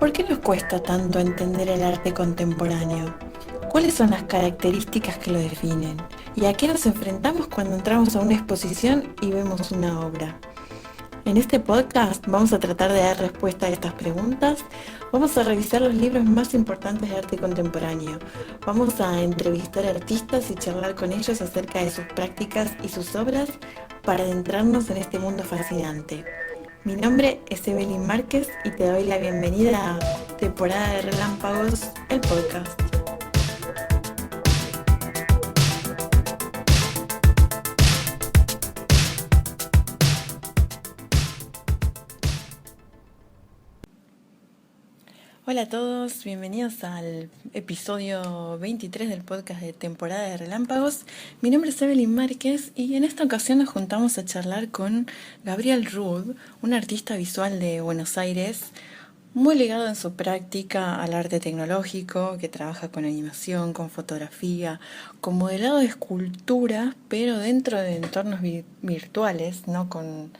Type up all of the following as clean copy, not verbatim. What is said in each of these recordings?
¿Por qué nos cuesta tanto entender el arte contemporáneo? ¿Cuáles son las características que lo definen? ¿Y a qué nos enfrentamos cuando entramos a una exposición y vemos una obra? En este podcast vamos a tratar de dar respuesta a estas preguntas. Vamos a revisar los libros más importantes de arte contemporáneo. Vamos a entrevistar artistas y charlar con ellos acerca de sus prácticas y sus obras para adentrarnos en este mundo fascinante. Mi nombre es Evelyn Márquez y te doy la bienvenida a Temporada de Relámpagos, el podcast. Hola a todos, bienvenidos al episodio 23 del podcast de Temporada de Relámpagos. Mi nombre es Evelyn Márquez y en esta ocasión nos juntamos a charlar con Gabriel Ruud, un artista visual de Buenos Aires, muy ligado en su práctica al arte tecnológico, que trabaja con animación, con fotografía, con modelado de escultura, pero dentro de entornos virtuales, ¿no? Con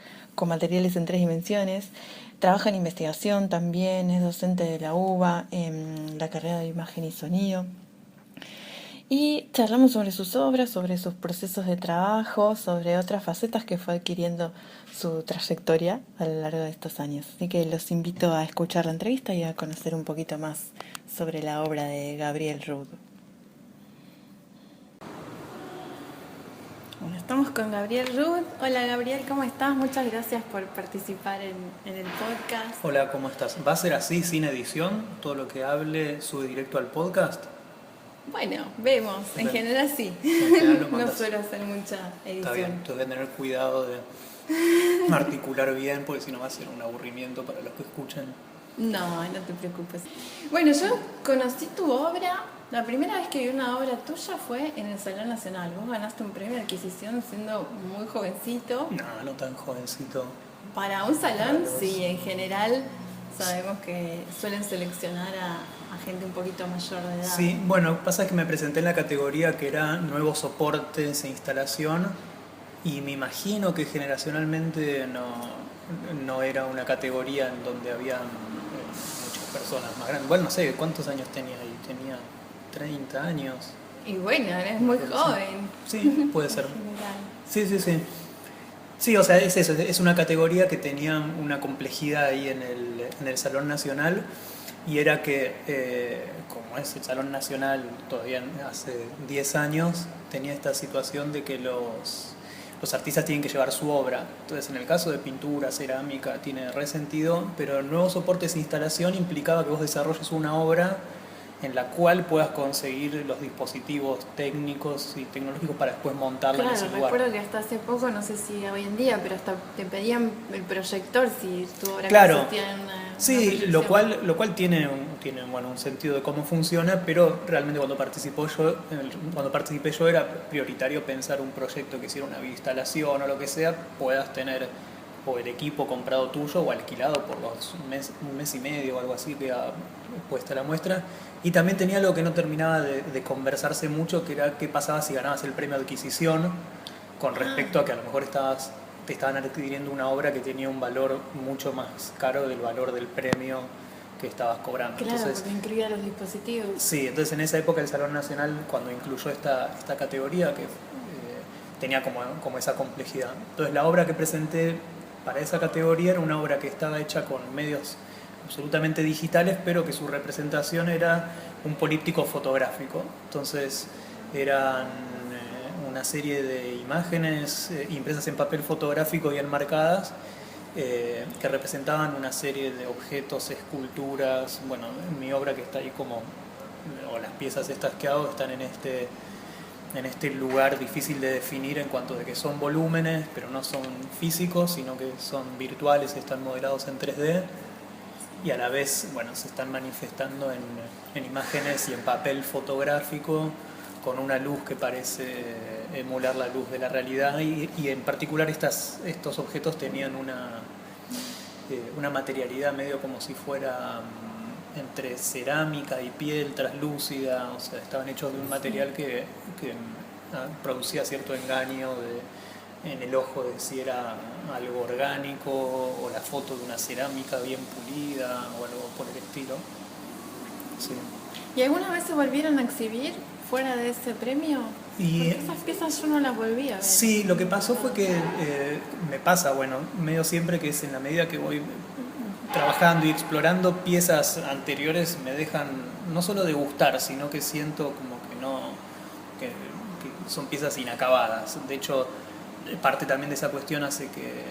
materiales en 3 dimensiones. Trabaja en investigación también, es docente de la UBA en la carrera de imagen y sonido. Y charlamos sobre sus obras, sobre sus procesos de trabajo, sobre otras facetas que fue adquiriendo su trayectoria a lo largo de estos años. Así que los invito a escuchar la entrevista y a conocer un poquito más sobre la obra de Gabriel Ruud. Bueno, estamos con Gabriel Ruud. Hola Gabriel, ¿cómo estás? Muchas gracias por participar en el podcast. Hola, ¿cómo estás? ¿Va a ser así, sin edición? ¿Todo lo que hable sube directo al podcast? Bueno, vemos. En general sí. En general lo No mandas. suelo hacer mucha edición. Está bien, entonces voy a tener cuidado de articular bien, porque si no va a ser un aburrimiento para los que escuchen. No, no te preocupes. Bueno, yo conocí tu obra. La primera vez que vi una obra tuya fue en el Salón Nacional. Vos ganaste un premio de adquisición siendo muy jovencito. No, no tan jovencito. Para un salón, Para sí, en general sabemos que suelen seleccionar a gente un poquito mayor de edad. Sí, bueno, pasa que me presenté en la categoría que era nuevos soportes e instalación, y me imagino que generacionalmente no era una categoría en donde había muchas personas más grandes. Bueno, no sé, ¿cuántos años tenía ahí? Tenía 30 años. Y bueno, eres muy joven. Sí, puede ser. En general. Sí. Sí, o sea, es eso, es una categoría que tenía una complejidad ahí en el Salón Nacional, y era que, como es el Salón Nacional todavía hace 10 años, tenía esta situación de que los artistas tienen que llevar su obra. Entonces, en el caso de pintura, cerámica, tiene resentido, pero el nuevo soportes e instalación implicaba que vos desarrolles una obra en la cual puedas conseguir los dispositivos técnicos y tecnológicos para después montarla en ese Claro, lugar. recuerdo que hasta hace poco, no sé si hoy en día, pero hasta te pedían el proyector si tu obra Claro, consistía en una sí, proyección. lo cual tiene un sentido de cómo funciona, pero realmente cuando participé yo era prioritario pensar un proyecto que hiciera una instalación o lo que sea, puedas tener o el equipo comprado tuyo o alquilado por un mes y medio o algo así que ha puesta la muestra. Y también tenía algo que no terminaba de conversarse mucho, que era qué pasaba si ganabas el premio de adquisición con respecto a que a lo mejor te estaban adquiriendo una obra que tenía un valor mucho más caro del valor del premio que estabas cobrando. Claro, Entonces, porque incluía los dispositivos. sí, entonces en esa época el Salón Nacional, cuando incluyó esta categoría, que tenía como esa complejidad. Entonces la obra que presenté para esa categoría era una obra que estaba hecha con medios absolutamente digitales, pero que su representación era un políptico fotográfico. Entonces eran una serie de imágenes impresas en papel fotográfico y enmarcadas, que representaban una serie de objetos, esculturas. Bueno, mi obra que está ahí o las piezas estas que hago están en este lugar difícil de definir en cuanto de que son volúmenes, pero no son físicos, sino que son virtuales, están modelados en 3D, y a la vez, bueno, se están manifestando en imágenes y en papel fotográfico con una luz que parece emular la luz de la realidad, y en particular estos objetos tenían una materialidad medio como si fuera entre cerámica y piel traslúcida, o sea, estaban hechos de un material que producía cierto engaño en el ojo de si era algo orgánico o la foto de una cerámica bien pulida o algo por el estilo. Sí. ¿Y alguna vez se volvieron a exhibir fuera de ese premio? Porque esas piezas yo no las volví a ver. Sí, lo que pasó fue que me pasa, bueno, medio siempre, que es en la medida que voy trabajando y explorando piezas anteriores, me dejan no solo de gustar, sino que siento como que no, que son piezas inacabadas. De hecho, parte también de esa cuestión hace que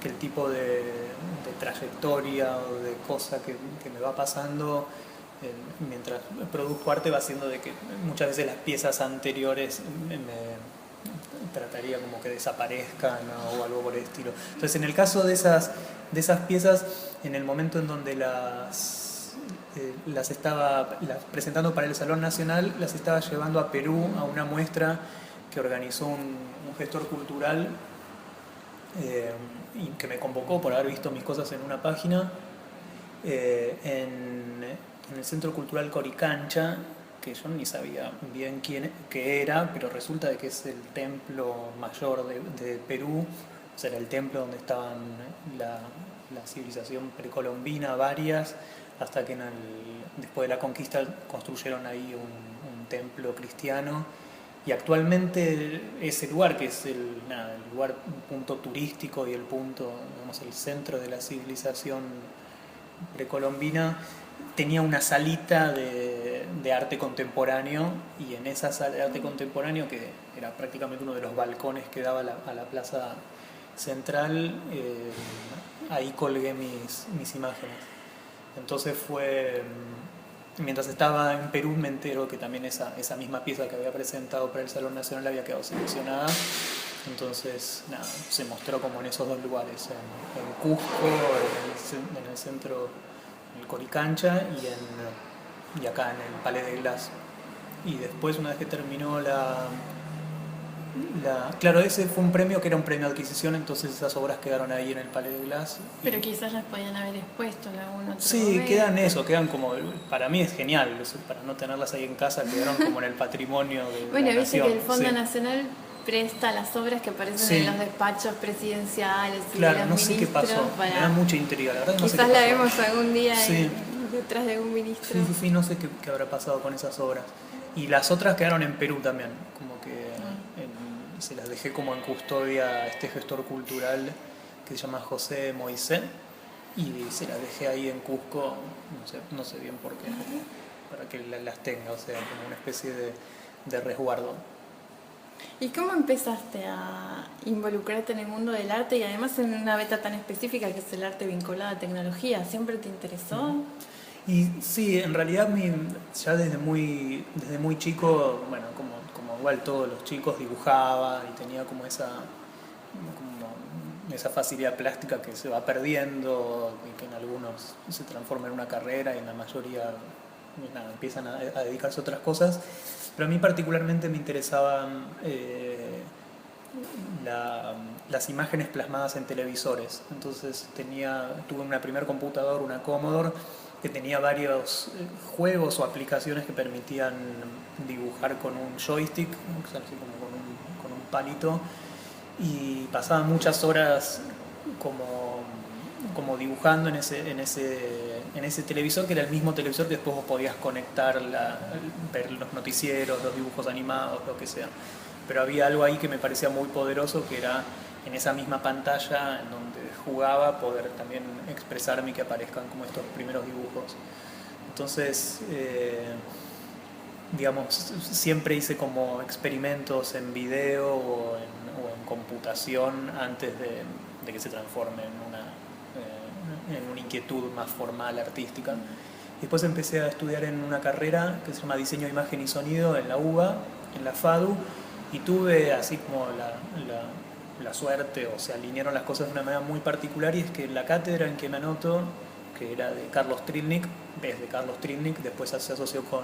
el tipo de trayectoria o de cosa que me va pasando mientras produzco arte va haciendo de que muchas veces las piezas anteriores me trataría como que desaparezcan o algo por el estilo. Entonces, en el caso de esas piezas, en el momento en donde las estaba presentando para el Salón Nacional, las estaba llevando a Perú a una muestra que organizó un gestor cultural y que me convocó por haber visto mis cosas en una página en el Centro Cultural Coricancha, que yo ni sabía bien qué era, pero resulta de que es el templo mayor de Perú, o sea, era el templo donde estaban la civilización precolombina, varias, hasta que después de la conquista construyeron ahí un templo cristiano. Y actualmente ese lugar, que es el lugar, un punto turístico y el punto, digamos, el centro de la civilización precolombina, tenía una salita de arte contemporáneo, y en esa sala de arte contemporáneo, que era prácticamente uno de los balcones que daba a la plaza central, ahí colgué mis imágenes. Entonces mientras estaba en Perú me entero que también esa misma pieza que había presentado para el Salón Nacional había quedado seleccionada. Entonces, nada, se mostró como en esos dos lugares, en Cusco, en el centro, en el Coricancha, y acá en el Palais de Glass. Y después, una vez que terminó claro, ese fue un premio que era un premio de adquisición, entonces esas obras quedaron ahí en el Palais de Glass. Pero quizás las podían haber expuesto en algún otro Sí, momento. quedan como, para mí es genial, para no tenerlas ahí en casa, quedaron como en el patrimonio de bueno, la viste nación. que el Fondo Sí. Nacional presta las obras que aparecen en los despachos presidenciales y Claro, de los no sé qué ministros. pasó, me da mucha intriga, la verdad no sé Quizás qué la pasó. vemos algún día Sí. detrás de algún ministro. Sí, no sé qué habrá pasado con esas obras. Y las otras quedaron en Perú también, como que se las dejé como en custodia a este gestor cultural que se llama José Moisés, y se las dejé ahí en Cusco, no sé bien por qué, para que las tenga, o sea, como una especie de resguardo. ¿Y cómo empezaste a involucrarte en el mundo del arte y además en una beta tan específica que es el arte vinculado a tecnología? ¿Siempre te interesó? Y sí, en realidad ya desde muy chico, bueno, como igual todos los chicos, dibujaba y tenía como esa facilidad plástica que se va perdiendo y que en algunos se transforma en una carrera y en la mayoría empiezan a dedicarse a otras cosas. Pero a mí particularmente me interesaban las imágenes plasmadas en televisores. Entonces tuve una primer computadora, una Commodore, que tenía varios juegos o aplicaciones que permitían dibujar con un joystick, así como con un palito, y pasaba muchas horas como dibujando en ese televisor, que era el mismo televisor que después vos podías conectar, ver los noticieros, los dibujos animados, lo que sea. Pero había algo ahí que me parecía muy poderoso, que era en esa misma pantalla en donde jugaba poder también expresarme y que aparezcan como estos primeros dibujos. Entonces, digamos, siempre hice como experimentos en video o en computación antes de que se transforme en una inquietud más formal, artística. Después empecé a estudiar en una carrera que se llama Diseño, Imagen y Sonido en la UBA, en la FADU, y tuve así como la suerte, o se alinearon las cosas de una manera muy particular, y es que la cátedra en que me anoto, que era de Carlos Trilnik, después se asoció con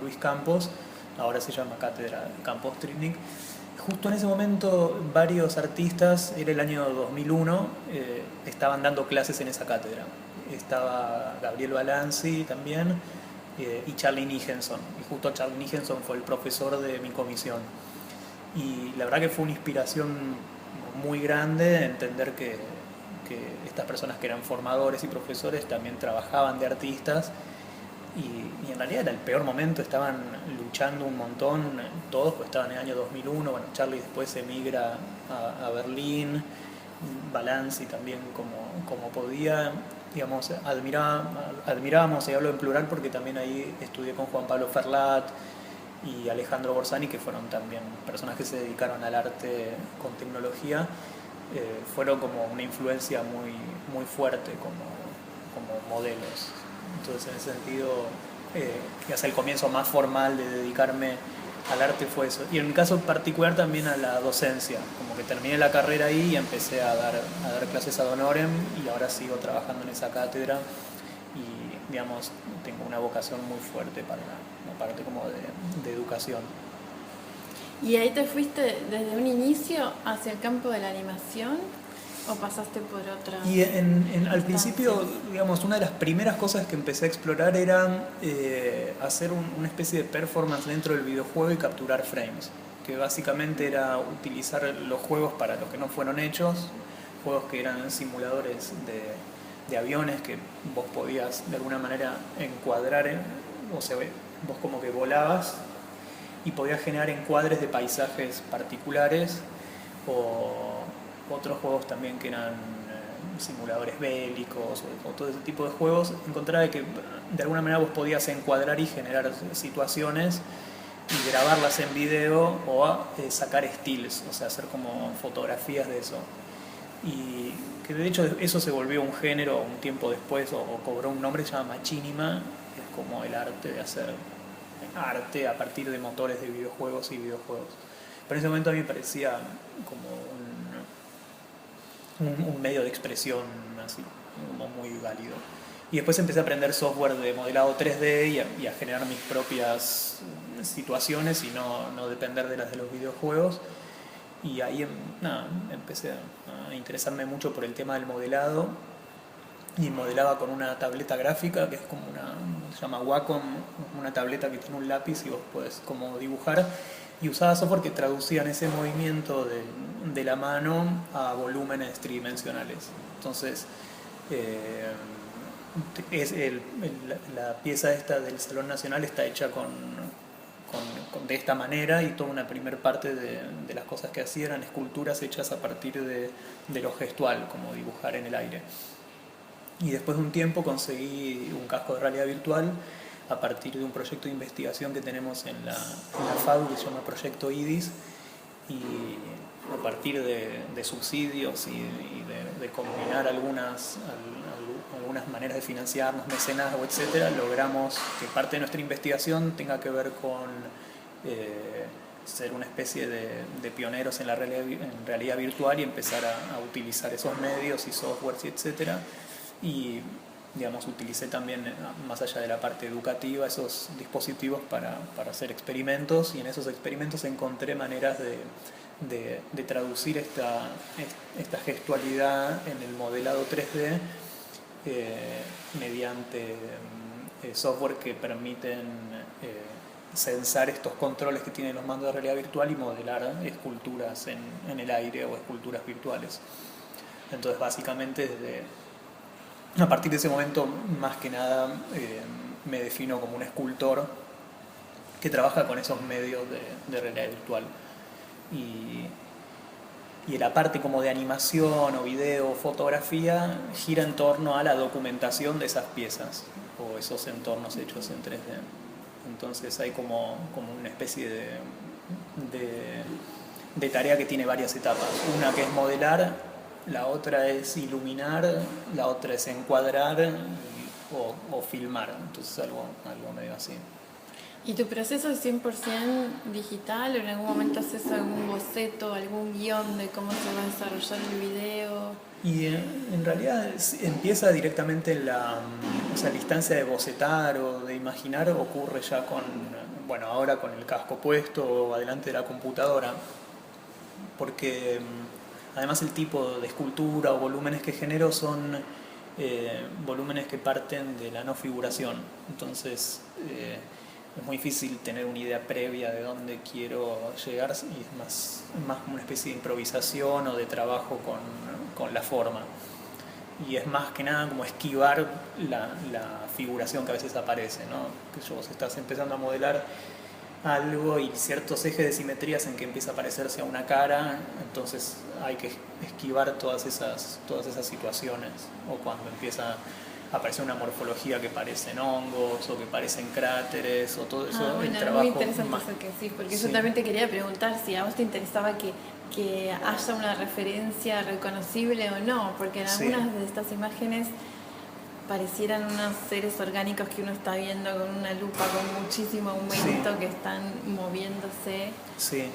Luis Campos, ahora se llama Cátedra Campos Trilnik. Justo en ese momento varios artistas, era el año 2001, estaban dando clases en esa cátedra. Estaba Gabriel Balanzi también y Charlie Nijenson. Y justo Charlie Nijenson fue el profesor de mi comisión. Y la verdad que fue una inspiración muy grande entender que estas personas que eran formadores y profesores también trabajaban de artistas y en realidad era el peor momento, estaban luchando un montón, todos, pues estaban en el año 2001, bueno, Charlie después emigra a Berlín, Balanci también como podía, digamos, admirábamos, y hablo en plural porque también ahí estudié con Juan Pablo Ferlat y Alejandro Borsani, que fueron también personas que se dedicaron al arte con tecnología, fueron como una influencia muy fuerte como modelos. Entonces, en ese sentido, hacia el comienzo más formal de dedicarme al arte fue eso. Y en mi caso particular también a la docencia, como que terminé la carrera ahí y empecé a dar clases ad honorem y ahora sigo trabajando en esa cátedra y, digamos, tengo una vocación muy fuerte para la parte como de educación. ¿Y ahí te fuiste desde un inicio hacia el campo de la animación o pasaste por otra? Y al principio, digamos, una de las primeras cosas que empecé a explorar era hacer una especie de performance dentro del videojuego y capturar frames, que básicamente era utilizar los juegos para los que no fueron hechos, juegos que eran simuladores de aviones que vos podías de alguna manera encuadrar, o sea, vos como que volabas y podías generar encuadres de paisajes particulares o otros juegos también que eran simuladores bélicos o todo ese tipo de juegos. Encontraba que de alguna manera vos podías encuadrar y generar situaciones y grabarlas en video o sacar stills, o sea, hacer como fotografías de eso. Y que de hecho eso se volvió un género un tiempo después o cobró un nombre, se llama machinima, que es como el arte de hacer arte a partir de motores de videojuegos y videojuegos. Pero en ese momento a mí me parecía como un medio de expresión así, como muy válido. Y después empecé a aprender software de modelado 3D y a generar mis propias situaciones y no depender de las de los videojuegos. Y ahí empecé a interesarme mucho por el tema del modelado y modelaba con una tableta gráfica que es como se llama Wacom, una tableta que tiene un lápiz y vos podés como dibujar, y usaba software que traducían ese movimiento de la mano a volúmenes tridimensionales. Entonces la pieza esta del Salón Nacional está hecha de esta manera, y toda una primera parte de las cosas que hacía eran esculturas hechas a partir de lo gestual, como dibujar en el aire. Y después de un tiempo conseguí un casco de realidad virtual a partir de un proyecto de investigación que tenemos en la FADU que se llama Proyecto IDIS, y a partir de subsidios y de combinar algunas maneras de financiarnos, mecenazgo, etcétera, logramos que parte de nuestra investigación tenga que ver con ser una especie de pioneros en la realidad virtual y empezar a utilizar esos medios y softwares y etcétera. Y, digamos, utilicé también, más allá de la parte educativa, esos dispositivos para hacer experimentos, y en esos experimentos encontré maneras de traducir esta gestualidad en el modelado 3D mediante software que permiten censar estos controles que tienen los mandos de realidad virtual y modelar esculturas en el aire o esculturas virtuales. Entonces, básicamente, a partir de ese momento, más que nada, me defino como un escultor que trabaja con esos medios de realidad virtual. Y la parte como de animación o video o fotografía gira en torno a la documentación de esas piezas o esos entornos hechos en 3D. Entonces hay como una especie de tarea que tiene varias etapas. Una que es modelar, la otra es iluminar, la otra es encuadrar o filmar. Entonces algo medio así. ¿Y tu proceso es 100% digital o en algún momento haces algún boceto, algún guión de cómo se va a desarrollar el video? Y en realidad empieza directamente la instancia de bocetar o de imaginar ocurre ya ahora con el casco puesto o adelante de la computadora, porque además el tipo de escultura o volúmenes que genero son volúmenes que parten de la no figuración. Entonces es muy difícil tener una idea previa de dónde quiero llegar, y es más como una especie de improvisación o de trabajo con la forma. Y es más que nada como esquivar la figuración que a veces aparece, ¿no? Que vos estás empezando a modelar algo y ciertos ejes de simetrías en que empieza a parecerse a una cara, entonces hay que esquivar todas esas situaciones, o cuando empieza aparece una morfología que parecen hongos o que parecen cráteres o todo eso. Bueno, el trabajo muy interesante eso que decís, porque sí. Yo también te quería preguntar si a vos te interesaba que haya una referencia reconocible o no, porque en algunas de estas imágenes parecieran unos seres orgánicos que uno está viendo con una lupa, con muchísimo aumento, que están moviéndose. Sí.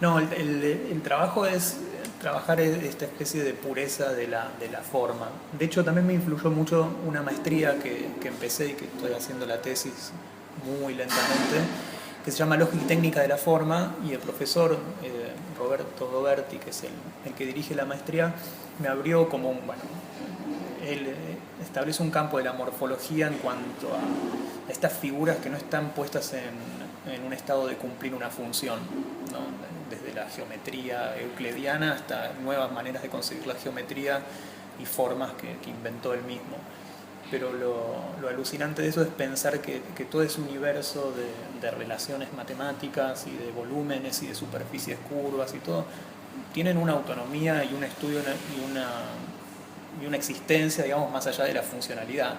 No, el trabajo es trabajar esta especie de pureza de la forma. De hecho, también me influyó mucho una maestría que empecé y que estoy haciendo la tesis muy lentamente, que se llama Lógica y Técnica de la Forma, y el profesor Roberto Doberti, que es el que dirige la maestría, me abrió como él establece un campo de la morfología en cuanto a estas figuras que no están puestas en un estado de cumplir una función, ¿no? Desde la geometría euclidiana hasta nuevas maneras de concebir la geometría y formas que inventó él mismo. Pero lo alucinante de eso es pensar que todo ese universo de relaciones matemáticas y de volúmenes y de superficies curvas y todo tienen una autonomía y un estudio y una existencia, digamos, más allá de la funcionalidad.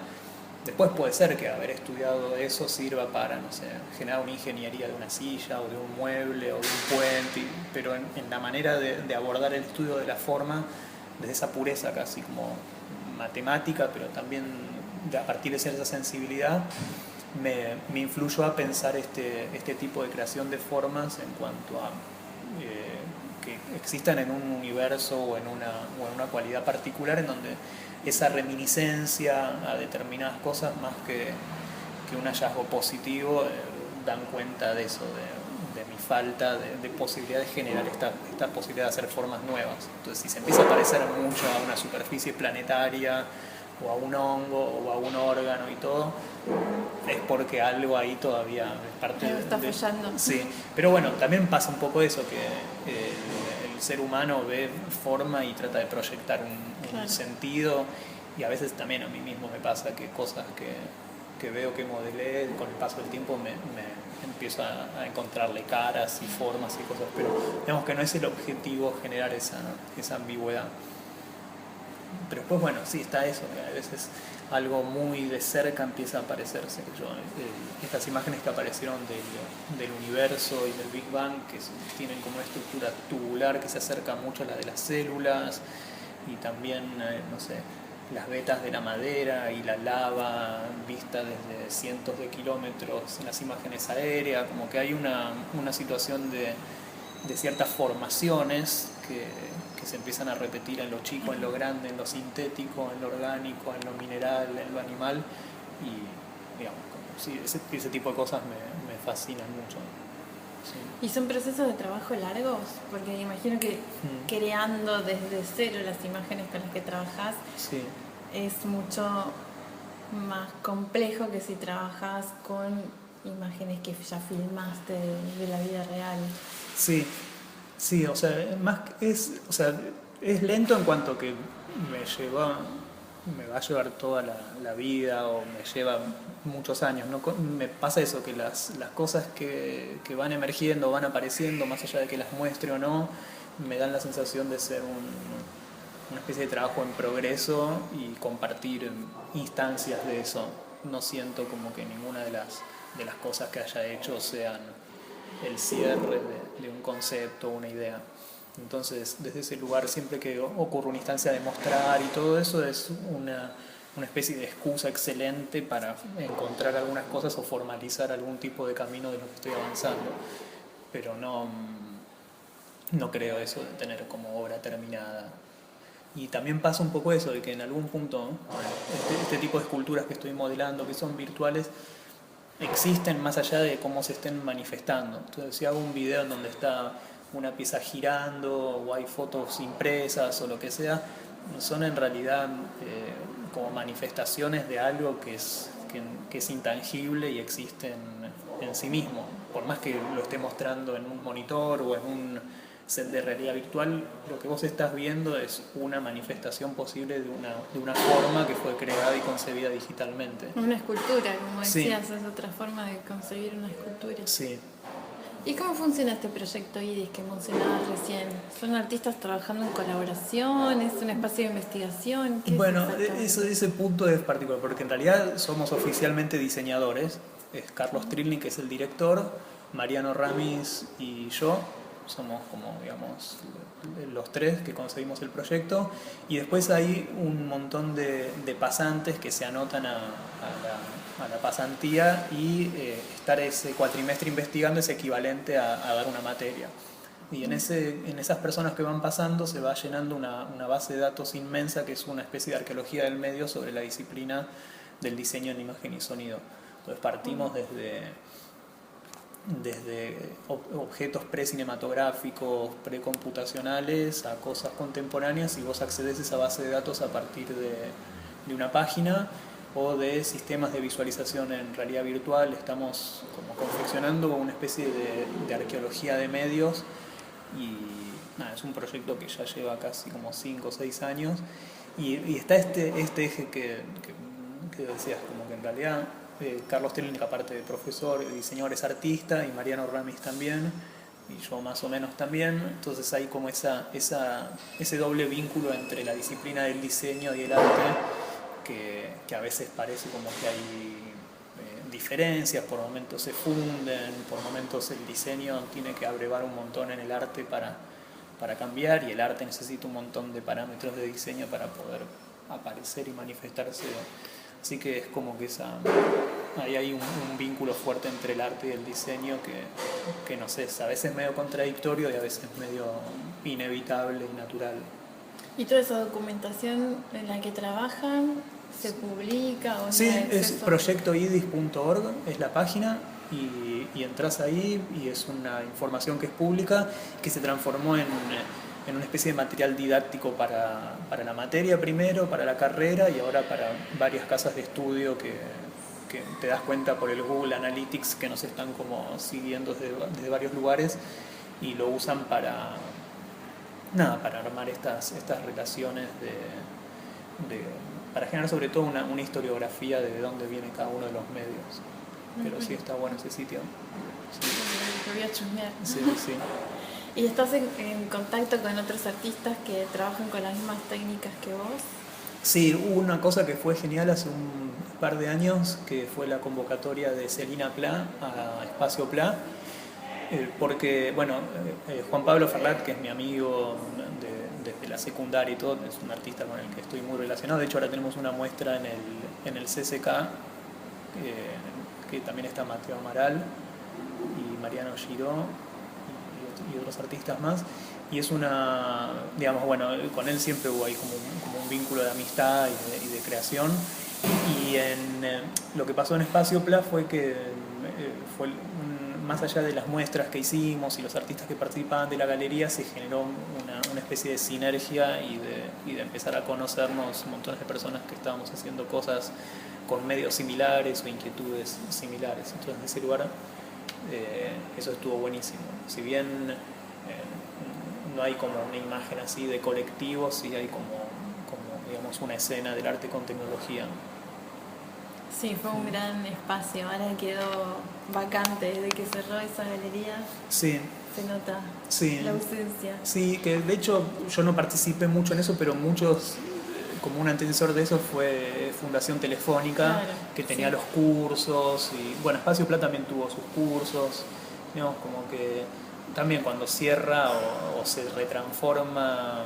Después puede ser que haber estudiado eso sirva para, no sé, generar una ingeniería de una silla o de un mueble o de un puente, pero en la manera de abordar el estudio de la forma, desde esa pureza casi como matemática, pero también a partir de cierta sensibilidad, me influyó a pensar este tipo de creación de formas en cuanto a que existan en un universo o en una cualidad particular en donde esa reminiscencia a determinadas cosas más que un hallazgo positivo dan cuenta de eso, de mi falta de posibilidad de generar esta posibilidad de hacer formas nuevas. Entonces si se empieza a parecer mucho a una superficie planetaria o a un hongo o a un órgano y todo, es porque algo ahí todavía es parte algo está fallando. Sí, pero bueno, también pasa un poco eso, que el ser humano ve forma y trata de proyectar un sentido, y a veces también a mí mismo me pasa que cosas que veo que modelé, con el paso del tiempo me empiezo a encontrarle caras y formas y cosas, pero digamos que no es el objetivo generar esa ambigüedad. Pero después, bueno, sí está eso, que a veces algo muy de cerca empieza a aparecerse. Estas imágenes que aparecieron del universo y del Big Bang, que tienen como una estructura tubular que se acerca mucho a la de las células, y también, no sé, las vetas de la madera y la lava vista desde cientos de kilómetros en las imágenes aéreas, como que hay una situación de ciertas formaciones que se empiezan a repetir en lo chico, en lo grande, en lo sintético, en lo orgánico, en lo mineral, en lo animal, y digamos, sí, ese tipo de cosas me fascinan mucho. Sí. ¿Y son procesos de trabajo largos? Porque imagino que creando desde cero las imágenes con las que trabajás, sí, es mucho más complejo que si trabajas con imágenes que ya filmaste de la vida real. Sí, o sea, es lento en cuanto que me va a llevar toda la vida, o me lleva muchos años, ¿no? Me pasa eso, que las cosas que van emergiendo, van apareciendo, más allá de que las muestre o no, me dan la sensación de ser una especie de trabajo en progreso y compartir instancias de eso. No siento como que ninguna de las cosas que haya hecho sean el cierre de un concepto, una idea. Entonces, desde ese lugar, siempre que ocurre una instancia de mostrar y todo eso, es una especie de excusa excelente para encontrar algunas cosas o formalizar algún tipo de camino de lo que estoy avanzando. Pero no creo eso de tener como obra terminada. Y también pasa un poco eso, de que en algún punto este tipo de esculturas que estoy modelando, que son virtuales, existen más allá de cómo se estén manifestando. Entonces, si hago un video en donde está una pieza girando o hay fotos impresas o lo que sea, son en realidad como manifestaciones de algo que que es intangible y existe en sí mismo. Por más que lo esté mostrando en un monitor o en un set de realidad virtual, lo que vos estás viendo es una manifestación posible de una forma que fue creada y concebida digitalmente. Una escultura, como Sí. decías, es otra forma de concebir una escultura. Sí. ¿Y cómo funciona este proyecto IRIS que mencionabas recién? ¿Son artistas trabajando en colaboración? ¿Es un espacio de investigación? ¿Qué Bueno, es ese punto es particular, porque en realidad somos oficialmente diseñadores. Es Carlos Trilling, que es el director, Mariano Ramis y yo. Somos como, digamos, los tres que concebimos el proyecto. Y después hay un montón de pasantes que se anotan a la pasantía y estar ese cuatrimestre investigando es equivalente a dar una materia. Y en esas personas que van pasando se va llenando una base de datos inmensa que es una especie de arqueología del medio sobre la disciplina del diseño en imagen y sonido. Entonces partimos desde objetos precinematográficos, precomputacionales, a cosas contemporáneas, y vos accedes a esa base de datos a partir de una página o de sistemas de visualización en realidad virtual. Estamos como confeccionando una especie de arqueología de medios y nada, es un proyecto que ya lleva casi como 5 o 6 años y está este eje que decías, como que en realidad Carlos Trilling, aparte de profesor y diseñador, es artista, y Mariano Ramis también, y yo más o menos también. Entonces hay como ese doble vínculo entre la disciplina del diseño y el arte que a veces parece como que hay diferencias, por momentos se funden, por momentos el diseño tiene que abrevar un montón en el arte para cambiar, y el arte necesita un montón de parámetros de diseño para poder aparecer y manifestarse. Así que es como que ahí hay un vínculo fuerte entre el arte y el diseño que no sé, es a veces medio contradictorio y a veces medio inevitable y natural. ¿Y toda esa documentación en la que trabajan se publica? ¿O Sí, es acceso? proyectoidis.org, es la página, y entras ahí y es una información que es pública, que se transformó en una especie de material didáctico para la materia primero, para la carrera, y ahora para varias casas de estudio que te das cuenta por el Google Analytics que nos están como siguiendo desde varios lugares y lo usan para armar estas relaciones para generar sobre todo una historiografía de dónde viene cada uno de los medios. Pero sí está bueno ese sitio. Sí. Lo voy a chusmear. Sí, sí. ¿Y estás en contacto con otros artistas que trabajan con las mismas técnicas que vos? Sí, hubo una cosa que fue genial hace un par de años, que fue la convocatoria de Celina Pla a Espacio Pla, porque, bueno, Juan Pablo Ferlat, que es mi amigo desde la secundaria y todo, es un artista con el que estoy muy relacionado. De hecho, ahora tenemos una muestra en el CCK, que también está Mateo Amaral y Mariano Giró y otros artistas más. Y es digamos, bueno, con él siempre hubo ahí como un vínculo de amistad y de creación. Y lo que pasó en Espacio Pla fue que más allá de las muestras que hicimos y los artistas que participaban de la galería, se generó una especie de sinergia y de empezar a conocernos montones de personas que estábamos haciendo cosas con medios similares o inquietudes similares. Entonces, en ese lugar, eso estuvo buenísimo. Si bien no hay como una imagen así de colectivo, sí hay como digamos una escena del arte con tecnología. Sí, fue un gran espacio. Ahora quedó vacante desde que cerró esa galería. Sí. Se nota la ausencia. Sí, que de hecho yo no participé mucho en eso, pero muchos, como un antecesor de eso fue Fundación Telefónica, claro, que tenía los cursos, y bueno, Espacio Pla también tuvo sus cursos, digamos, como que también cuando cierra o se retransforma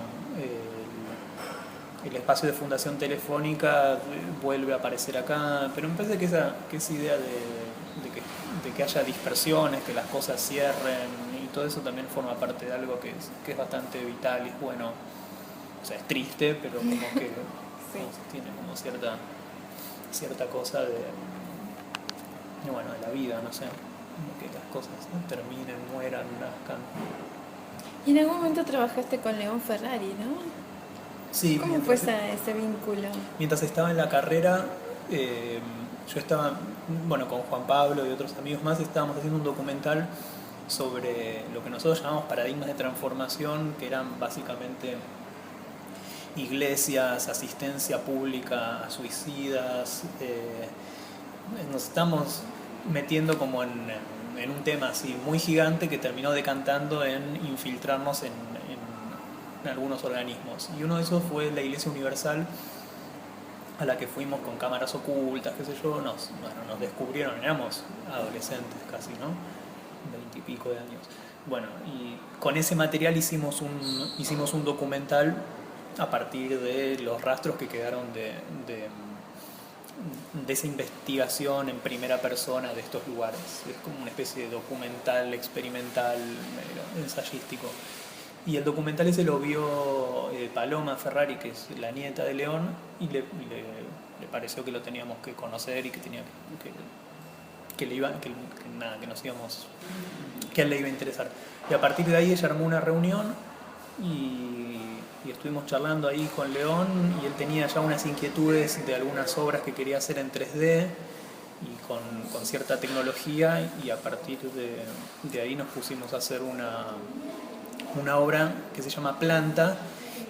el espacio de Fundación Telefónica, vuelve a aparecer acá, pero me parece que esa idea de que haya dispersiones, que las cosas cierren y todo eso también forma parte de algo que es bastante vital y es bueno. O sea, es triste, pero como que sí, tiene como cierta cosa de la vida, no sé, que las cosas terminen, mueran, nazcan. Y en algún momento trabajaste con León Ferrari, ¿no? Sí. ¿Cómo fue ese vínculo? Mientras estaba en la carrera, yo estaba, bueno, con Juan Pablo y otros amigos más, estábamos haciendo un documental sobre lo que nosotros llamamos paradigmas de transformación, que eran básicamente iglesias, asistencia pública a suicidas. Nos estamos metiendo como en un tema así muy gigante que terminó decantando en infiltrarnos en algunos organismos. Y uno de esos fue la Iglesia Universal, a la que fuimos con cámaras ocultas, qué sé yo. Nos descubrieron, éramos adolescentes casi, ¿no? 20 y pico de años. Bueno, y con ese material hicimos un documental a partir de los rastros que quedaron de esa investigación en primera persona de estos lugares. Es como una especie de documental experimental, ensayístico. Y el documental ese lo vio Paloma Ferrari, que es la nieta de León, y le pareció que lo teníamos que conocer y que tenía que a él le iba a interesar. Y a partir de ahí ella armó una reunión y estuvimos charlando ahí con León, y él tenía ya unas inquietudes de algunas obras que quería hacer en 3D y con cierta tecnología, y a partir de ahí nos pusimos a hacer una obra que se llama Planta,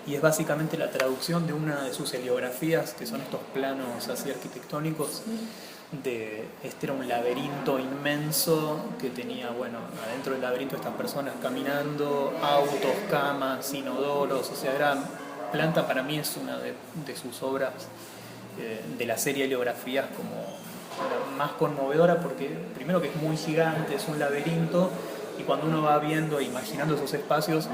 y es básicamente la traducción de una de sus heliografías, que son estos planos así arquitectónicos. Este era un laberinto inmenso que tenía, bueno, adentro del laberinto estas personas caminando, autos, camas, inodoros. O sea, Planta para mí es una de sus obras de la serie heliografías como la más conmovedora, porque primero que es muy gigante, es un laberinto, y cuando uno va viendo e imaginando esos espacios,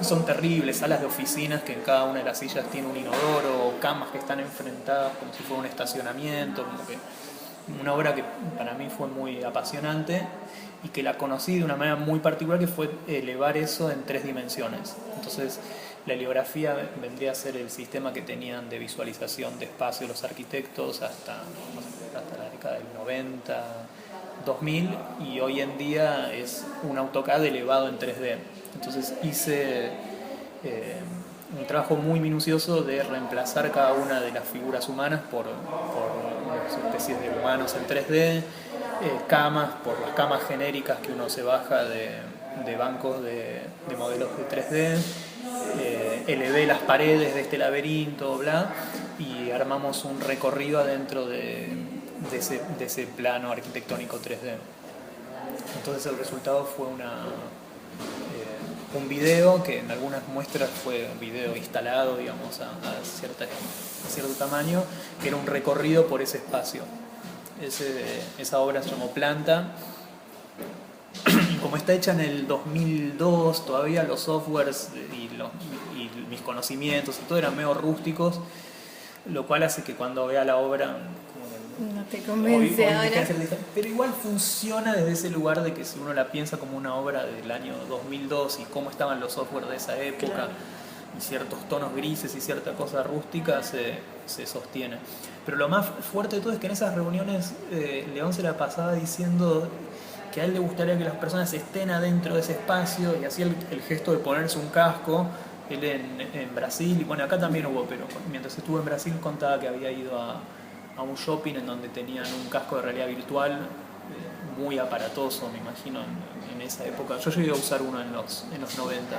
son terribles, salas de oficinas que en cada una de las sillas tiene un inodoro, camas que están enfrentadas como si fuera un estacionamiento, como que una obra que para mí fue muy apasionante y que la conocí de una manera muy particular, que fue elevar eso en 3 dimensiones. Entonces la heliografía vendría a ser el sistema que tenían de visualización de espacio los arquitectos hasta la década del 90, 2000, y hoy en día es un AutoCAD elevado en 3D. Entonces hice un trabajo muy minucioso de reemplazar cada una de las figuras humanas por unas especies de humanos en 3D, camas por las camas genéricas que uno se baja de bancos de modelos de 3D, elevé las paredes de este laberinto, bla, y armamos un recorrido adentro de ese plano arquitectónico 3D. Entonces el resultado fue un video que en algunas muestras fue un video instalado, digamos, a cierto tamaño, que era un recorrido por ese espacio. Esa obra se llamó Planta, y como está hecha en el 2002, todavía los softwares y mis conocimientos y todo eran medio rústicos, lo cual hace que cuando vea la obra no te convence ahora. Pero igual funciona desde ese lugar de que si uno la piensa como una obra del año 2002 y cómo estaban los software de esa época, claro, y ciertos tonos grises y cierta cosa rústica, se sostiene. Pero lo más fuerte de todo es que en esas reuniones León se la pasaba diciendo que a él le gustaría que las personas estén adentro de ese espacio, y hacía el gesto de ponerse un casco. Él en Brasil, y bueno, acá también hubo, pero mientras estuvo en Brasil contaba que había ido a un shopping en donde tenían un casco de realidad virtual muy aparatoso, me imagino, en esa época. Yo llegué a usar uno en los 90,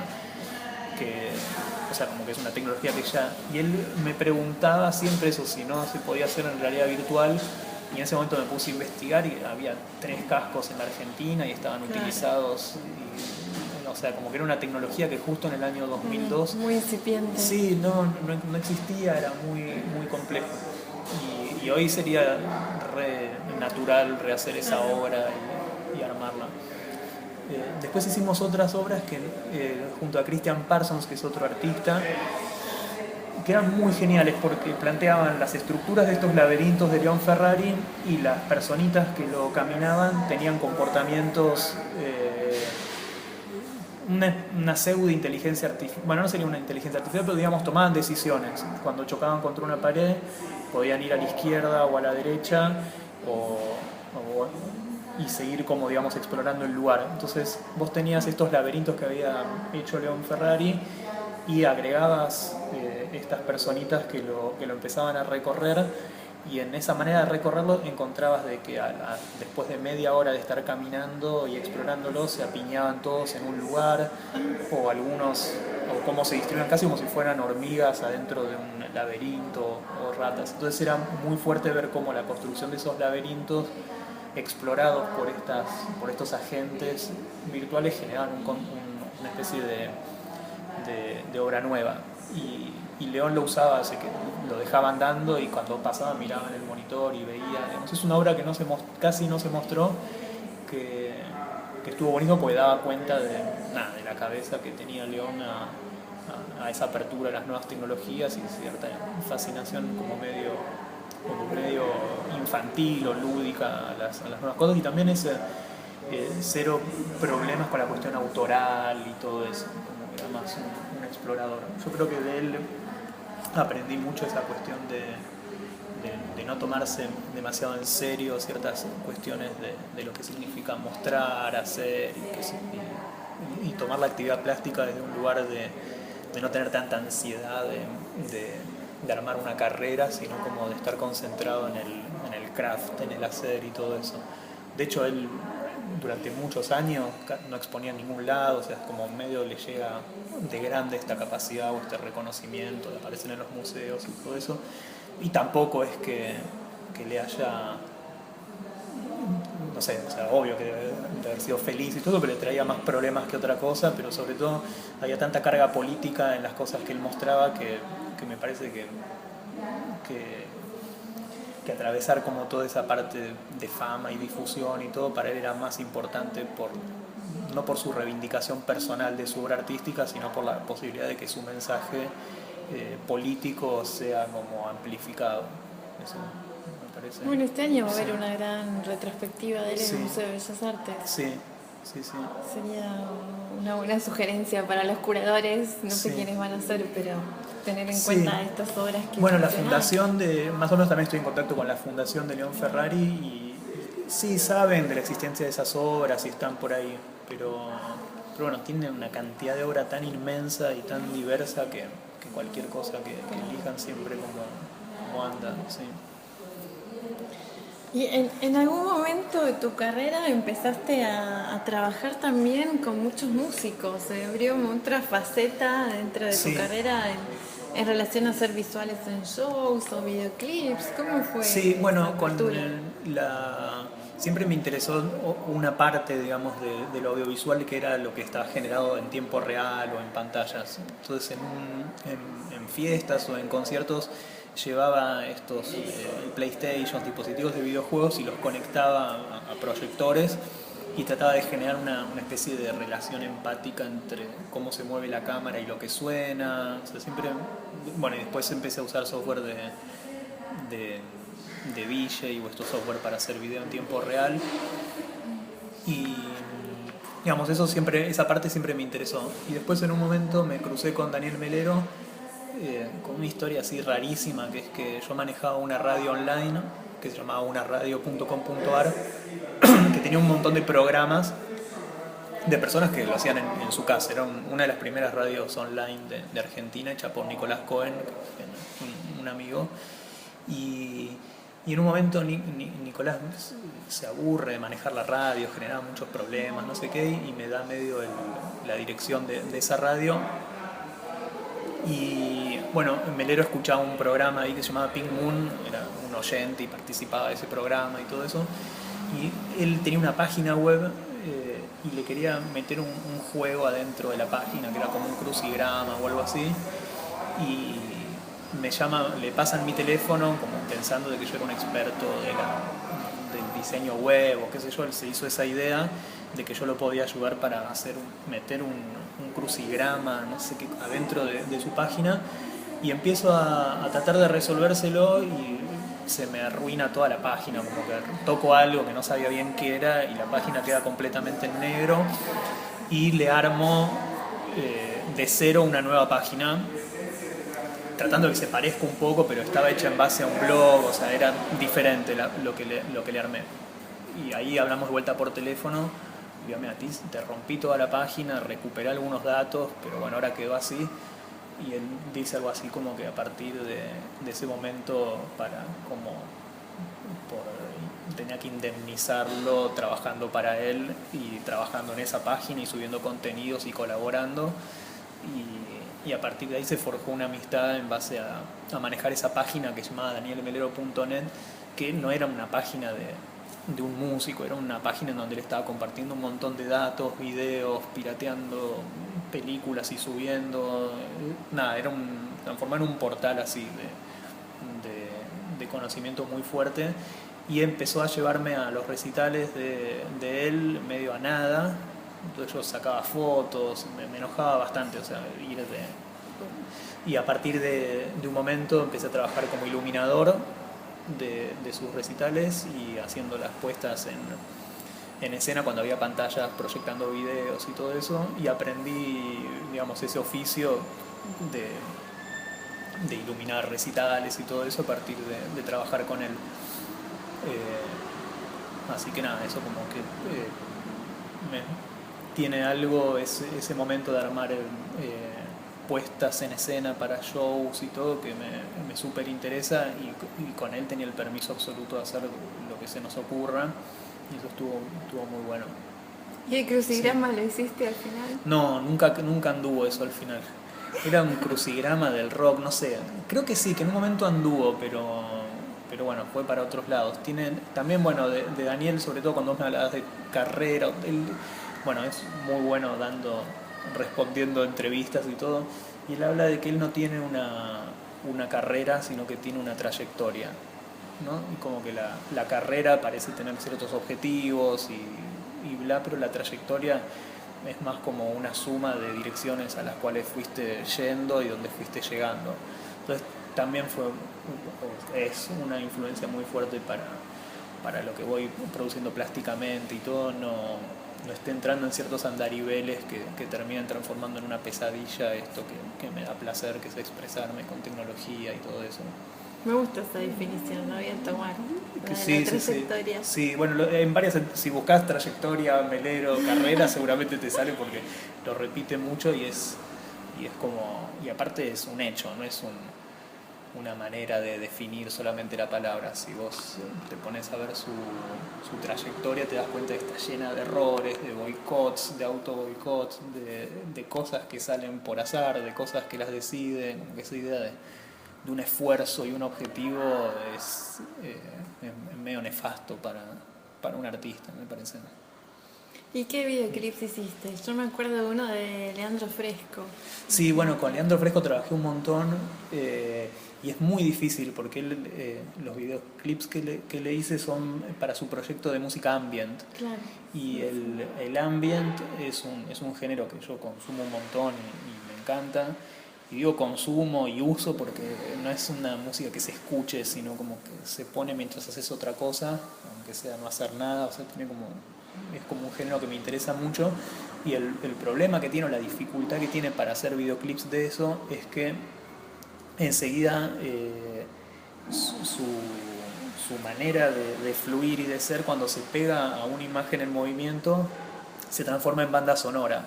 o sea, como que es una tecnología que ya... Y él me preguntaba siempre eso, si no se podía hacer en realidad virtual, y en ese momento me puse a investigar y había 3 cascos en la Argentina y estaban utilizados... O sea, como que era una tecnología que justo en el año 2002... Muy incipiente. Sí, no existía, era muy, muy complejo. Y hoy sería natural rehacer esa obra y armarla. Después hicimos otras obras que junto a Christian Parsons, que es otro artista, que eran muy geniales porque planteaban las estructuras de estos laberintos de León Ferrari, y las personitas que lo caminaban tenían comportamientos... una pseudo inteligencia artificial, bueno, no sería una inteligencia artificial, pero digamos tomaban decisiones. Cuando chocaban contra una pared podían ir a la izquierda o a la derecha y seguir como, digamos, explorando el lugar. Entonces vos tenías estos laberintos que había hecho León Ferrari y agregabas estas personitas que lo empezaban a recorrer, y en esa manera de recorrerlo encontrabas de que después de media hora de estar caminando y explorándolo se apiñaban todos en un lugar, o algunos, o cómo se distribuían casi como si fueran hormigas adentro de un laberinto o ratas. Entonces era muy fuerte ver cómo la construcción de esos laberintos explorados por estos agentes virtuales generaban una especie de obra nueva. Y León lo usaba, así que lo dejaba andando y cuando pasaba miraba en el monitor y veía. Digamos, es una obra que casi no se mostró, que estuvo bonito porque daba cuenta de la cabeza que tenía León a esa apertura a las nuevas tecnologías y cierta fascinación como medio infantil o lúdica a las nuevas cosas, y también ese cero problemas con la cuestión autoral y todo eso, como que era más un explorador. Yo creo que de él aprendí mucho esa cuestión de no tomarse demasiado en serio ciertas cuestiones de lo que significa mostrar, hacer y tomar la actividad plástica desde un lugar de no tener tanta ansiedad de armar una carrera, sino como de estar concentrado en el craft, en el hacer y todo eso. De hecho, él durante muchos años no exponía en ningún lado, o sea, como medio le llega de grande esta capacidad o este reconocimiento de aparecer en los museos y todo eso, y tampoco es que le haya, no sé, o sea, obvio que debe haber sido feliz y todo, pero le traía más problemas que otra cosa, pero sobre todo había tanta carga política en las cosas que él mostraba que me parece que atravesar como toda esa parte de fama y difusión y todo para él era más importante no por su reivindicación personal de su obra artística, sino por la posibilidad de que su mensaje político sea como amplificado. Eso me parece. Bueno, este año va a Sí. haber una gran retrospectiva de él en Sí. el Museo de Bellas Artes. Sí. Sería una buena sugerencia para los curadores, no sé Sí. quiénes van a ser, pero tener en Sí. cuenta estas obras que... Bueno, la mencionás. fundación más o menos también estoy en contacto con la fundación de León Ferrari y sí saben de la existencia de esas obras y están por ahí, pero bueno, tienen una cantidad de obra tan inmensa y tan diversa que cualquier cosa que elijan siempre como anda, sí. ¿Y en algún momento de tu carrera empezaste a trabajar también con muchos músicos? ¿Se abrió otra faceta dentro de Sí. tu carrera en relación a hacer visuales en shows o videoclips? ¿Cómo fue? Sí, bueno, esa con apertura? siempre me interesó una parte, digamos, de lo audiovisual que era lo que estaba generado en tiempo real o en pantallas. Entonces, en fiestas o en conciertos llevaba estos PlayStation, dispositivos de videojuegos y los conectaba a proyectores y trataba de generar una especie de relación empática entre cómo se mueve la cámara y lo que suena. O sea, siempre, bueno, y después empecé a usar software de VJ o estos software para hacer video en tiempo real y digamos esa parte siempre me interesó. Y después en un momento me crucé con Daniel Melero con una historia así rarísima, que es que yo manejaba una radio online que se llamaba unaradio.com.ar que tenía un montón de programas de personas que lo hacían en su casa. Era una de las primeras radios online de Argentina, hecha por Nicolás Cohen, un amigo. Y en un momento Nicolás se aburre de manejar la radio, generaba muchos problemas, no sé qué, y me da medio la dirección de esa radio. Y bueno, Melero escuchaba un programa ahí que se llamaba Pink Moon, era un oyente y participaba de ese programa y todo eso. Y él tenía una página web y le quería meter un juego adentro de la página que era como un crucigrama o algo así. Y le pasan mi teléfono como pensando de que yo era un experto del diseño web o qué sé yo. Él se hizo esa idea de que yo lo podía ayudar para meter un crucigrama, no sé qué, adentro de su página, y empiezo a tratar de resolvérselo y se me arruina toda la página, como que toco algo que no sabía bien qué era y la página queda completamente en negro y le armo de cero una nueva página tratando de que se parezca un poco, pero estaba hecha en base a un blog, o sea, era diferente lo que le armé. Y ahí hablamos de vuelta por teléfono, y yo, mira, te rompí toda la página, recuperé algunos datos, pero bueno, ahora quedó así. y él dice algo así como que a partir de ese momento tenía que indemnizarlo trabajando para él y trabajando en esa página y subiendo contenidos y colaborando, y a partir de ahí se forjó una amistad en base a manejar esa página que se llamaba danielmelero.net, que no era una página de un músico, era una página en donde él estaba compartiendo un montón de datos, videos, pirateando películas y subiendo, nada, transformar en un portal así de conocimiento muy fuerte, y empezó a llevarme a los recitales de él medio a nada. Entonces yo sacaba fotos, me enojaba bastante, o sea, y a partir de un momento empecé a trabajar como iluminador de sus recitales y haciendo las puestas en escena cuando había pantallas proyectando videos y todo eso, y aprendí, digamos, ese oficio de iluminar recitales y todo eso a partir de trabajar con él. Así que nada, eso como que tiene algo, ese momento de armar puestas en escena para shows y todo, que me súper interesa, y con él tenía el permiso absoluto de hacer lo que se nos ocurra, y eso estuvo muy bueno. ¿Y el crucigrama lo hiciste al final? No, nunca anduvo eso al final. Era un crucigrama del rock, no sé, creo que sí, que en un momento anduvo, pero bueno, fue para otros lados. También, bueno, de Daniel, sobre todo cuando me hablabas de carrera, bueno, es muy bueno respondiendo entrevistas y todo, y él habla de que él no tiene una carrera, sino que tiene una trayectoria, ¿no? Y como que la carrera parece tener ciertos objetivos y bla, pero la trayectoria es más como una suma de direcciones a las cuales fuiste yendo y donde fuiste llegando. Entonces también es una influencia muy fuerte para lo que voy produciendo plásticamente y todo. No esté entrando en ciertos andariveles que terminan transformando en una pesadilla esto que me da placer, que es expresarme con tecnología y todo eso. Me gusta esa definición, la voy a tomar. Sí, la trayectoria. Sí, bueno, si buscas trayectoria, melero, carrera, seguramente te sale porque lo repite mucho y es como, y aparte es un hecho, no es una manera de definir solamente la palabra. Si vos te pones a ver su trayectoria, te das cuenta de que está llena de errores, de boicots, de auto-boicots, de cosas que salen por azar, de cosas que las deciden, como que esa idea de un esfuerzo y un objetivo es medio nefasto para un artista, me parece. ¿Y qué videoclips hiciste? Yo me acuerdo de uno de Leandro Fresco. Sí, bueno, con Leandro Fresco trabajé un montón, y es muy difícil porque los videoclips que le hice son para su proyecto de música ambient. Claro. Y el ambient es un género que yo consumo un montón y me encanta. Y digo consumo y uso porque no es una música que se escuche, sino como que se pone mientras haces otra cosa, aunque sea no hacer nada. O sea, es como un género que me interesa mucho, y el problema que tiene, o la dificultad que tiene para hacer videoclips de eso, es que enseguida su manera de fluir y de ser, cuando se pega a una imagen en movimiento, se transforma en banda sonora.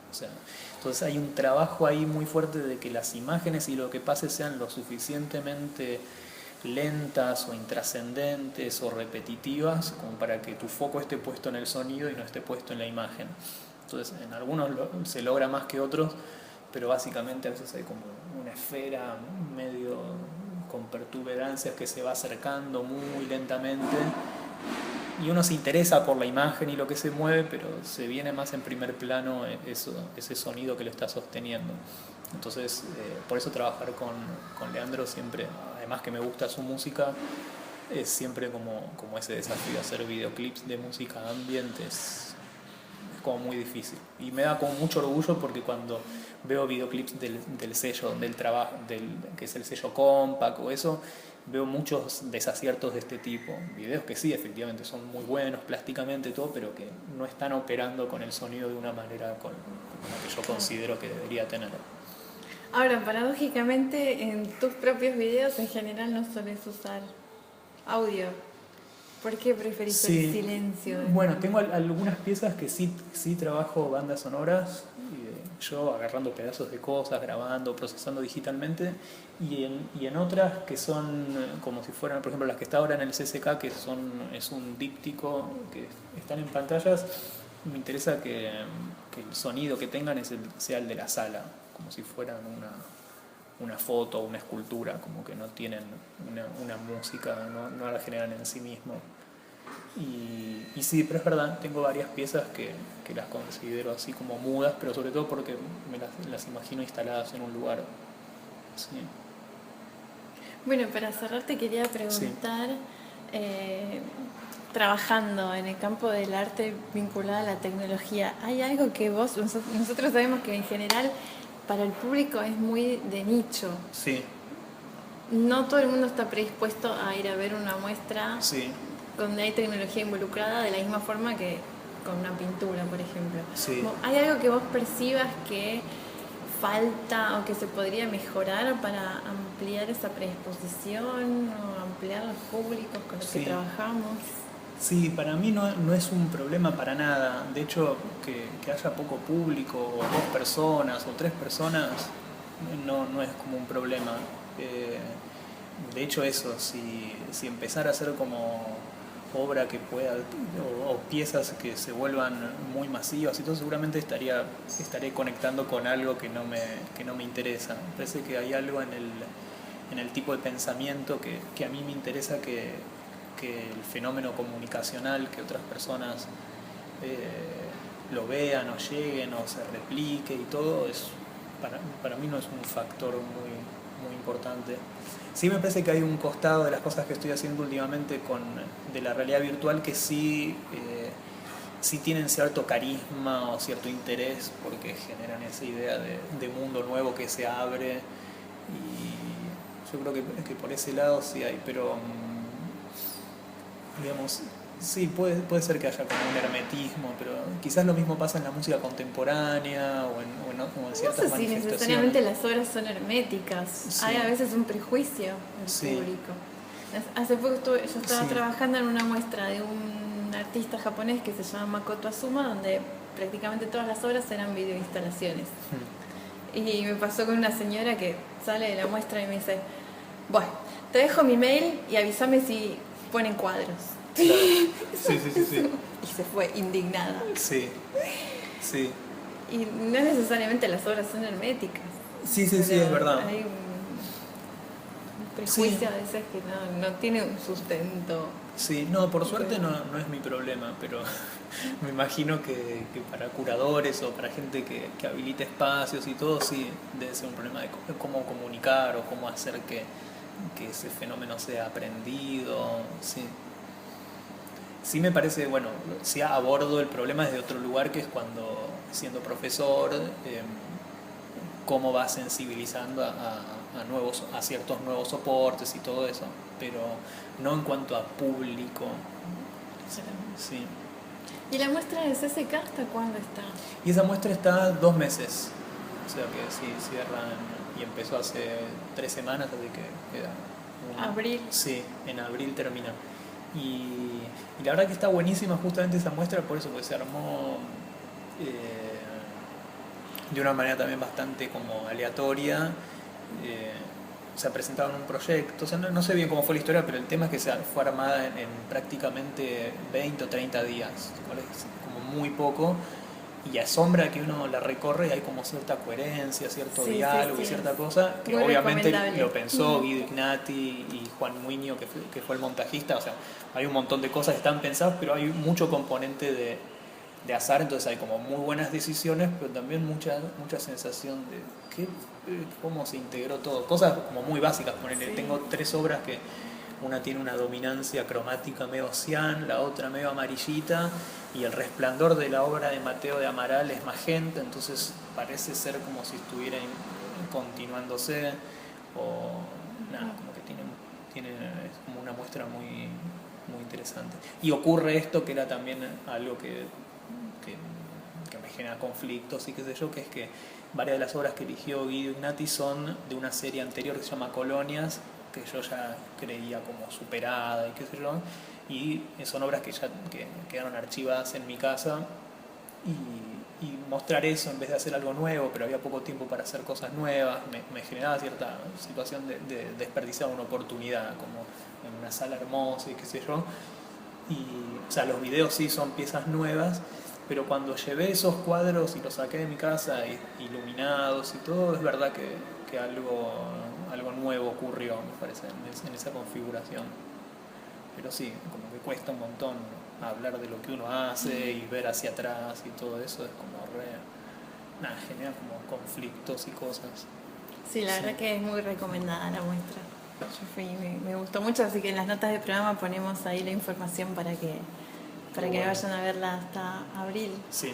O sea, entonces hay un trabajo ahí muy fuerte de que las imágenes y lo que pase sean lo suficientemente lentas o intrascendentes o repetitivas como para que tu foco esté puesto en el sonido y no esté puesto en la imagen. Entonces en algunos se logra más que otros, pero básicamente a veces hay como una esfera medio con pertuberancias que se va acercando muy lentamente, y uno se interesa por la imagen y lo que se mueve, pero se viene más en primer plano ese sonido que lo está sosteniendo. Entonces, por eso trabajar con Leandro siempre, además que me gusta su música, es siempre como ese desafío. Hacer videoclips de música ambiente es como muy difícil. Y me da como mucho orgullo porque cuando veo videoclips del sello donde él trabaja, que es el sello Compact o eso, veo muchos desaciertos de este tipo. Videos que sí, efectivamente, son muy buenos plásticamente todo, pero que no están operando con el sonido de una manera con la que yo considero que debería tener. Ahora, paradójicamente, en tus propios videos en general no sueles usar audio. ¿Por qué preferís el silencio? Bueno, tengo algunas piezas que sí trabajo bandas sonoras, yo agarrando pedazos de cosas, grabando, procesando digitalmente, y en otras que son como si fueran, por ejemplo, las que está ahora en el CCK, es un díptico que están en pantallas. Me interesa que el sonido que tengan sea el de la sala, como si fueran una foto o una escultura, como que no tienen una música, no la generan en sí mismo. Y sí, pero es verdad, tengo varias piezas que las considero así como mudas, pero sobre todo porque me las imagino instaladas en un lugar. Sí. Bueno, para cerrar te quería preguntar, trabajando en el campo del arte vinculado a la tecnología, ¿hay algo que nosotros sabemos que en general para el público es muy de nicho? Sí. No todo el mundo está predispuesto a ir a ver una muestra Sí. donde hay tecnología involucrada de la misma forma que con una pintura, por ejemplo. Sí. ¿Hay algo que vos percibas que falta o que se podría mejorar para ampliar esa predisposición o ampliar los públicos con los que trabajamos? Sí, para mí no es un problema para nada. De hecho, que haya poco público, o 2 personas o 3 personas, no es como un problema. De hecho, eso, si empezar a hacer como obra que pueda, o piezas que se vuelvan muy masivas y todo, seguramente estaré conectando con algo que no me interesa. Me parece que hay algo en el tipo de pensamiento que a mí me interesa, que el fenómeno comunicacional, que otras personas lo vean o lleguen o se replique y todo, para mí no es un factor muy importante. Sí me parece que hay un costado de las cosas que estoy haciendo últimamente de la realidad virtual que sí tienen cierto carisma o cierto interés, porque generan esa idea de mundo nuevo que se abre, y yo creo que por ese lado sí hay, pero digamos, sí, puede ser que haya como un hermetismo, pero quizás lo mismo pasa en la música contemporánea o en ciertas no sé si manifestaciones. necesariamente las obras son herméticas. Sí. Hay a veces un prejuicio del público. Hace poco yo estaba trabajando en una muestra de un artista japonés que se llama Makoto Azuma, donde prácticamente todas las obras eran videoinstalaciones. Y me pasó con una señora que sale de la muestra y me dice: bueno, te dejo mi mail y avísame si ponen cuadros. Claro. Sí. Y se fue indignada. Sí. Y no necesariamente las obras son herméticas. Sí, es verdad. Hay un prejuicio a veces que no tiene un sustento. Sí, no, por suerte no es mi problema, pero me imagino que para curadores o para gente que habilita espacios y todo, sí, debe ser un problema de cómo comunicar o cómo hacer que ese fenómeno sea aprendido. Sí me parece, bueno, sí abordo el problema desde otro lugar, que es cuando, siendo profesor, cómo va sensibilizando a ciertos nuevos soportes y todo eso, pero no en cuanto a público. Sí. ¿Y la muestra del CCK hasta cuándo está? Y esa muestra está 2 meses, o sea que sí, cierran, y empezó hace 3 semanas, así que queda ¿Abril? Sí, en abril termina. Y la verdad que está buenísima justamente esa muestra, por eso, porque se armó de una manera también bastante como aleatoria. Se ha presentado en un proyecto, o sea, no sé bien cómo fue la historia, pero el tema es que fue armada en prácticamente 20 o 30 días, como muy poco, y asombra que uno la recorre y hay como cierta coherencia, cierto diálogo y cierta cosa, que muy obviamente lo pensó Guido Ignati y Juan Muño, que fue el montajista. O sea, hay un montón de cosas que están pensadas, pero hay mucho componente de azar, entonces hay como muy buenas decisiones, pero también mucha sensación de cómo se integró todo, cosas como muy básicas. Tengo 3 obras que una tiene una dominancia cromática medio cian, la otra medio amarillita, y el resplandor de la obra de Mateo de Amaral es magenta, entonces parece ser como si estuviera continuándose, o nada, como que es como una muestra muy interesante. Y ocurre esto, que era también algo que me genera conflictos y qué sé yo, que es que varias de las obras que eligió Guido Ignati son de una serie anterior que se llama Colonias, que yo ya creía como superada y qué sé yo, y son obras que ya quedaron archivadas en mi casa, y mostrar eso en vez de hacer algo nuevo, pero había poco tiempo para hacer cosas nuevas, me generaba cierta situación de desperdiciar una oportunidad, como en una sala hermosa y qué sé yo. Y, o sea, los videos sí son piezas nuevas, pero cuando llevé esos cuadros y los saqué de mi casa, iluminados y todo, es verdad que algo nuevo ocurrió, me parece, en esa configuración. Pero sí, como que cuesta un montón hablar de lo que uno hace y ver hacia atrás y todo eso, es como genera como conflictos y cosas. Sí, la verdad que es muy recomendada la muestra. Yo fui y me gustó mucho, así que en las notas del programa ponemos ahí la información para que vayan a verla hasta abril. Sí.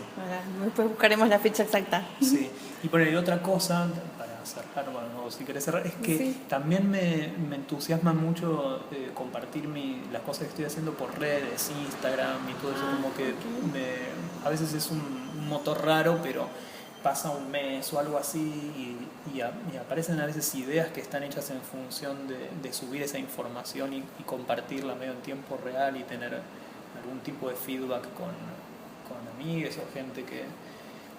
Después buscaremos la fecha exacta. Sí, y poner otra cosa, para cerrar, bueno, si querés cerrar, es que sí. también me entusiasma mucho compartir las cosas que estoy haciendo por redes, Instagram y todo eso, como que a veces es un motor raro, pero pasa un mes o algo así y aparecen a veces ideas que están hechas en función de subir esa información y compartirla medio en tiempo real y tener algún tipo de feedback con amigos o gente que...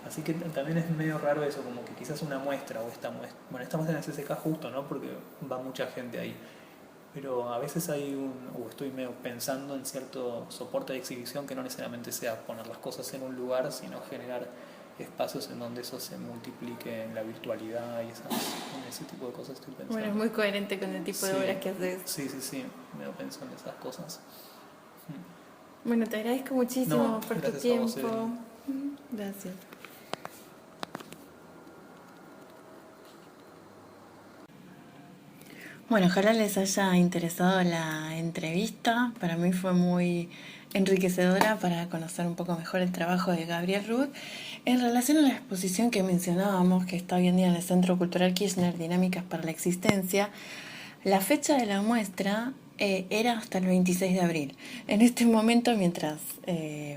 Así que también es medio raro eso, como que quizás una muestra o esta muestra en el CCK justo, ¿no? Porque va mucha gente ahí. Pero a veces estoy medio pensando en cierto soporte de exhibición que no necesariamente sea poner las cosas en un lugar, sino generar espacios en donde eso se multiplique en la virtualidad y en ese tipo de cosas estoy pensando. Bueno, es muy coherente con el tipo de obras que haces. Sí, medio pienso en esas cosas. Bueno, te agradezco muchísimo por tu tiempo. Gracias. Bueno, ojalá les haya interesado la entrevista. Para mí fue muy enriquecedora para conocer un poco mejor el trabajo de Gabriel Ruth. En relación a la exposición que mencionábamos, que está hoy en día en el Centro Cultural Kirchner, Dinámicas para la Existencia, la fecha de la muestra era hasta el 26 de abril. En este momento, mientras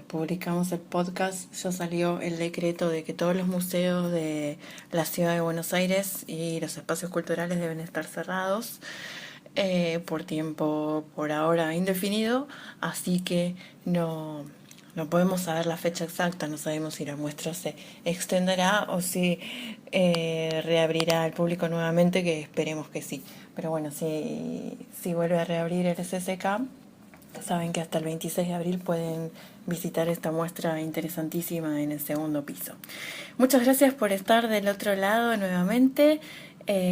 publicamos el podcast, ya salió el decreto de que todos los museos de la ciudad de Buenos Aires y los espacios culturales deben estar cerrados por tiempo, por ahora indefinido, así que no podemos saber la fecha exacta, no sabemos si la muestra se extenderá o si reabrirá al público nuevamente, que esperemos que sí. Pero bueno, si vuelve a reabrir el CCK, saben que hasta el 26 de abril pueden visitar esta muestra interesantísima en el segundo piso. Muchas gracias por estar del otro lado nuevamente.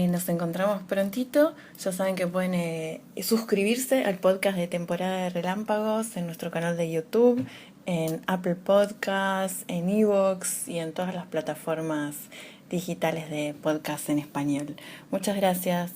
Nos encontramos prontito. Ya saben que pueden suscribirse al podcast de Temporada de Relámpagos en nuestro canal de YouTube, en Apple Podcasts, en iVoox y en todas las plataformas digitales de podcast en español. Muchas gracias.